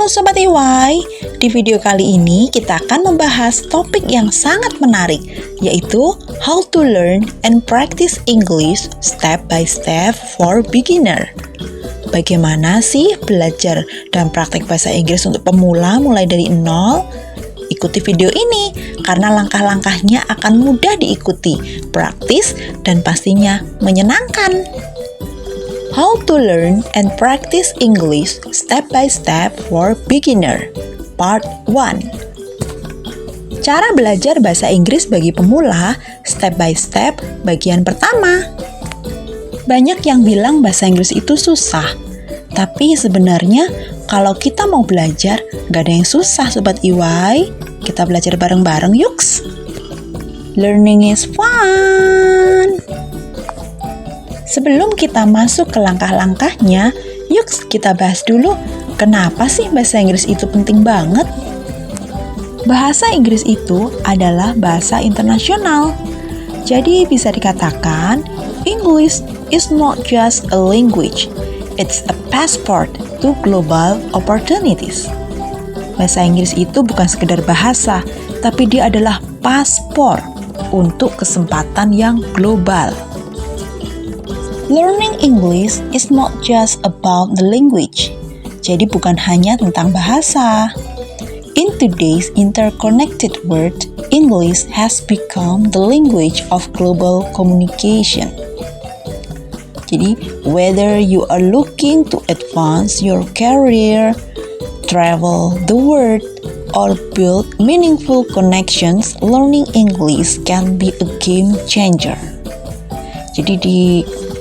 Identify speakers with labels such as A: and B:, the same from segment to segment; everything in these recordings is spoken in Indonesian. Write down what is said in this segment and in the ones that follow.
A: Halo Sobat EY, di video kali ini kita akan membahas topik yang sangat menarik, yaitu How to Learn and Practice English Step by Step for Beginner. Bagaimana sih belajar dan praktek bahasa Inggris untuk pemula mulai dari nol? Ikuti video ini, karena langkah-langkahnya akan mudah diikuti, praktis, dan pastinya menyenangkan. How to Learn and Practice English Step by Step for Beginner Part 1. Cara belajar bahasa Inggris bagi pemula step by step bagian pertama. Banyak yang bilang bahasa Inggris itu susah, tapi sebenarnya kalau kita mau belajar gak ada yang susah Sobat EY. Kita belajar bareng-bareng yuks. Learning is fun. Sebelum kita masuk ke langkah-langkahnya, yuk kita bahas dulu kenapa sih bahasa Inggris itu penting banget. Bahasa Inggris itu adalah bahasa internasional. Jadi bisa dikatakan, English is not just a language, it's a passport to global opportunities. Bahasa Inggris itu bukan sekedar bahasa, tapi dia adalah paspor untuk kesempatan yang global. Learning English is not just about the language. Jadi bukan hanya tentang bahasa. In today's interconnected world, English has become the language of global communication. Jadi, whether you are looking to advance your career, travel the world, or build meaningful connections, learning English can be a game changer. Jadi di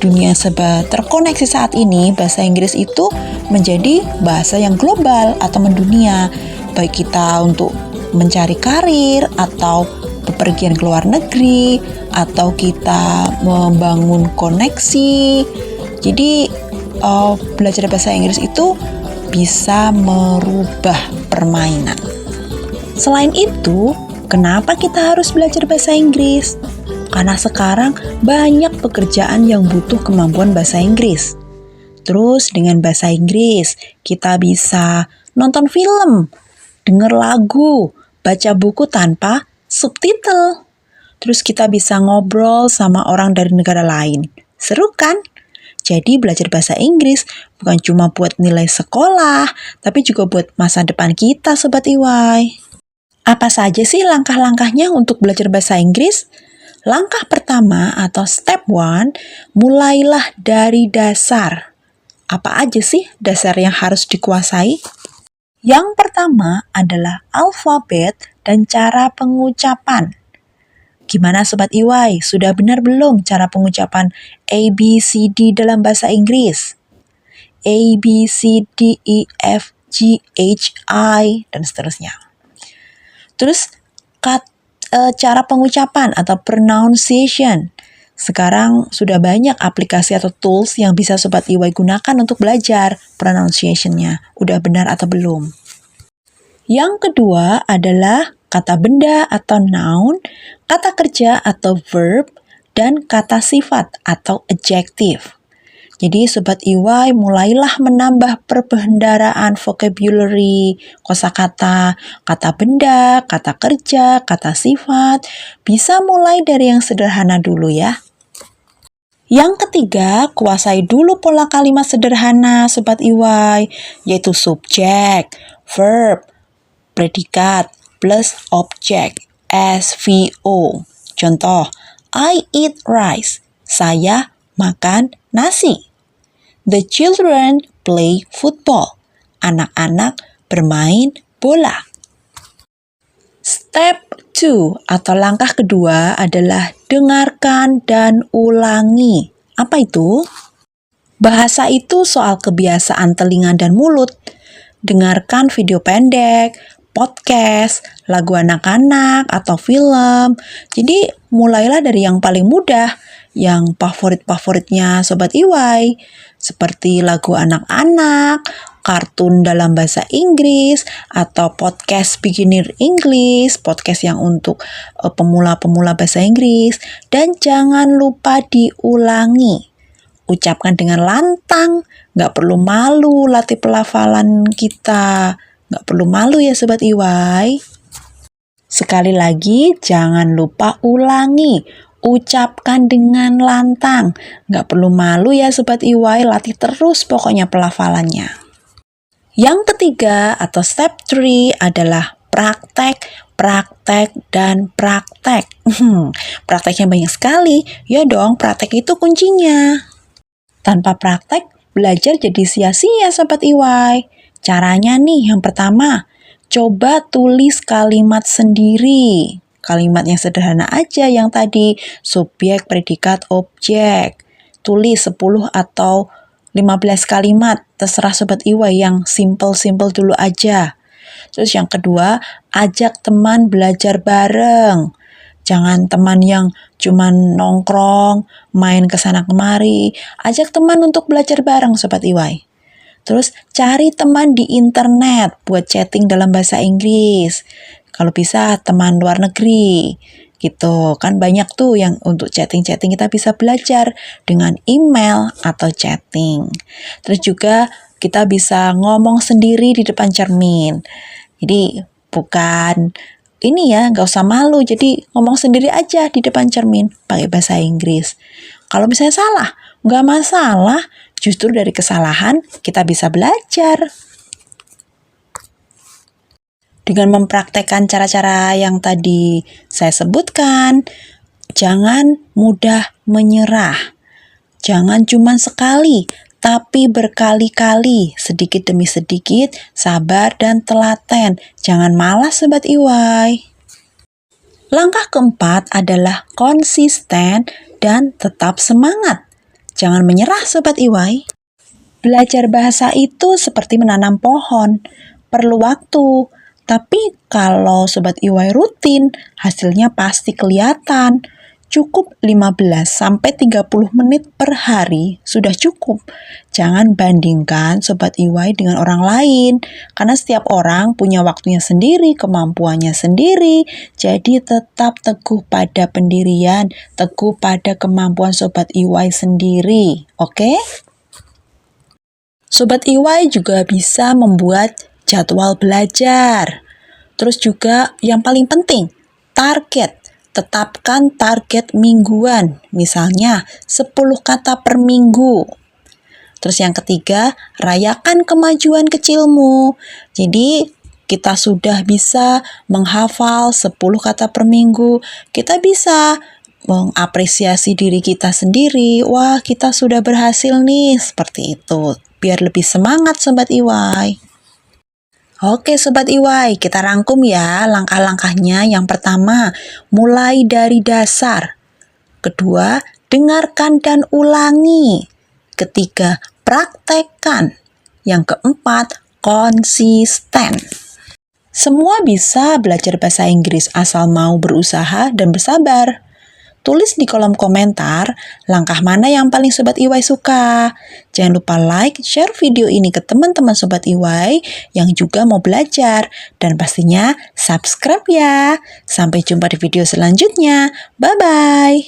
A: dunia serba terkoneksi saat ini, bahasa Inggris itu menjadi bahasa yang global atau mendunia, baik kita untuk mencari karir atau bepergian ke luar negeri atau kita membangun koneksi. Jadi belajar bahasa Inggris itu bisa merubah permainan. Selain itu, kenapa kita harus belajar bahasa Inggris? Karena sekarang banyak pekerjaan yang butuh kemampuan bahasa Inggris. Terus dengan bahasa Inggris, kita bisa nonton film, denger lagu, baca buku tanpa subtitle. Terus kita bisa ngobrol sama orang dari negara lain. Seru kan? Jadi belajar bahasa Inggris bukan cuma buat nilai sekolah, tapi juga buat masa depan kita, Sobat EY. Apa saja sih langkah-langkahnya untuk belajar bahasa Inggris? Langkah pertama atau step 1, mulailah dari dasar. Apa aja sih dasar yang harus dikuasai? Yang pertama adalah alfabet dan cara pengucapan. Gimana Sobat EY? Sudah benar belum cara pengucapan A, B, C, D dalam bahasa Inggris? A, B, C, D, E, F, G, H, I, dan seterusnya. Terus, cara pengucapan atau pronunciation. Sekarang sudah banyak aplikasi atau tools yang bisa Sobat EY gunakan untuk belajar pronunciation-nya. Udah benar atau belum? Yang kedua adalah kata benda atau noun, kata kerja atau verb, dan kata sifat atau adjective. Jadi Sobat EY mulailah menambah perbendaharaan vocabulary, kosakata, kata benda, kata kerja, kata sifat. Bisa mulai dari yang sederhana dulu ya. Yang ketiga, kuasai dulu pola kalimat sederhana Sobat EY, yaitu subjek, verb, predikat, plus objek, SVO. Contoh, I eat rice. Saya makan nasi. The children play football. Anak-anak bermain bola. Step 2 atau langkah kedua adalah dengarkan dan ulangi. Apa itu? Bahasa itu soal kebiasaan telinga dan mulut. Dengarkan video pendek, podcast, lagu anak-anak, atau film. Jadi mulailah dari yang paling mudah, yang favorit-favoritnya Sobat EY, seperti lagu anak-anak, kartun dalam bahasa Inggris, atau podcast beginner English, podcast yang untuk pemula-pemula bahasa Inggris. Dan jangan lupa diulangi. Ucapkan dengan lantang, nggak perlu malu latih pelafalan kita. Nggak perlu malu ya Sobat Iwai. Sekali lagi, jangan lupa ulangi. Ucapkan dengan lantang. Nggak perlu malu ya Sobat Iwai, latih terus pokoknya pelafalannya. Yang ketiga atau step 3 adalah praktek, praktek, dan praktek. Prakteknya banyak sekali. Ya dong, praktek itu kuncinya. Tanpa praktek, belajar jadi sia-sia Sobat Iwai. Caranya nih, yang pertama, coba tulis kalimat sendiri. Kalimat yang sederhana aja yang tadi, subjek, predikat, objek. Tulis 10 atau 15 kalimat, terserah Sobat Iwai yang simple-simple dulu aja. Terus yang kedua, ajak teman belajar bareng. Jangan teman yang cuman nongkrong, main kesana kemari. Ajak teman untuk belajar bareng Sobat Iwai. Terus cari teman di internet buat chatting dalam bahasa Inggris. Kalau bisa teman luar negeri. Gitu, kan banyak tuh yang untuk chatting-chatting kita bisa belajar dengan email atau chatting. Terus juga kita bisa ngomong sendiri di depan cermin. Jadi bukan ini ya, nggak usah malu. Jadi ngomong sendiri aja di depan cermin pakai bahasa Inggris. Kalau misalnya salah, nggak masalah. Justru dari kesalahan kita bisa belajar. Dengan mempraktekkan cara-cara yang tadi saya sebutkan, jangan mudah menyerah. Jangan cuma sekali, tapi berkali-kali, sedikit demi sedikit, sabar dan telaten. Jangan malas Sobat Iwai. Langkah keempat adalah konsisten dan tetap semangat. Jangan menyerah Sobat Iwai. Belajar bahasa itu seperti menanam pohon, perlu waktu. Tapi kalau Sobat Iwai rutin, hasilnya pasti kelihatan. Cukup 15-30 menit per hari sudah cukup. Jangan bandingkan Sobat Iwai dengan orang lain, karena setiap orang punya waktunya sendiri, kemampuannya sendiri. Jadi tetap teguh pada pendirian, teguh pada kemampuan Sobat Iwai sendiri. Oke? Sobat Iwai juga bisa membuat jadwal belajar. Terus juga yang paling penting, target. Tetapkan target mingguan, misalnya 10 kata per minggu. Terus yang ketiga, rayakan kemajuan kecilmu. Jadi kita sudah bisa menghafal 10 kata per minggu. Kita bisa mengapresiasi diri kita sendiri. Wah, kita sudah berhasil nih, seperti itu. Biar lebih semangat Sobat Iwai. Oke Sobat Iwai, kita rangkum ya langkah-langkahnya. Yang pertama, mulai dari dasar. Kedua, dengarkan dan ulangi. Ketiga, praktekkan. Yang keempat, konsisten. Semua bisa belajar bahasa Inggris asal mau berusaha dan bersabar. Tulis di kolom komentar langkah mana yang paling Sobat Iwai suka. Jangan lupa like, share video ini ke teman-teman Sobat Iwai yang juga mau belajar. Dan pastinya subscribe ya. Sampai jumpa di video selanjutnya. Bye-bye.